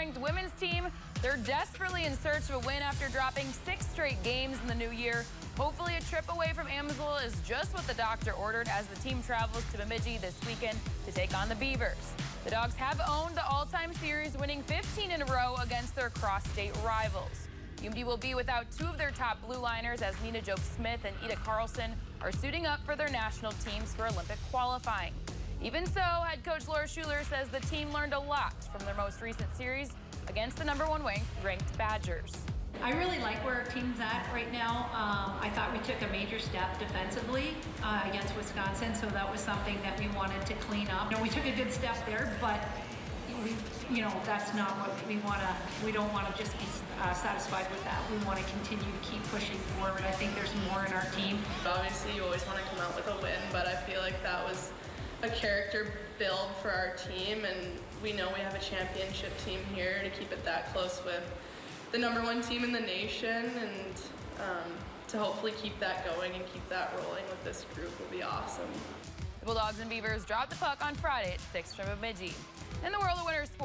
ranked women's team. They're desperately in search of a win after dropping 6 straight games in the new year. Hopefully a trip away from Amsoil is just what the doctor ordered as the team travels to Bemidji this weekend to take on the Beavers. The Dogs have owned the all-time series, winning 15 in a row against their cross-state rivals. UMD will be without 2 of their top blue liners as Nina Jobe-Smith and Ida Carlson are suiting up for their national teams for Olympic qualifying. Even so, head coach Laura Schuler says the team learned a lot from their most recent series against the #1 ranked Badgers. I really like where our team's at right now. I thought we took a major step defensively against Wisconsin, so that was something that we wanted to clean up. We took a good step there, but that's not what we want to. We don't want to just be satisfied with that. We want to continue to keep pushing forward. I think there's more in our team. Obviously, you always want to come out with a win, but I feel like that was a character build for our team, and we know we have a championship team here. To keep it that close with the #1 team in the nation, and to hopefully keep that going and keep that rolling with this group will be awesome. The Bulldogs and Beavers dropped the puck on Friday at 6 from Bemidji. In the world of winter sports.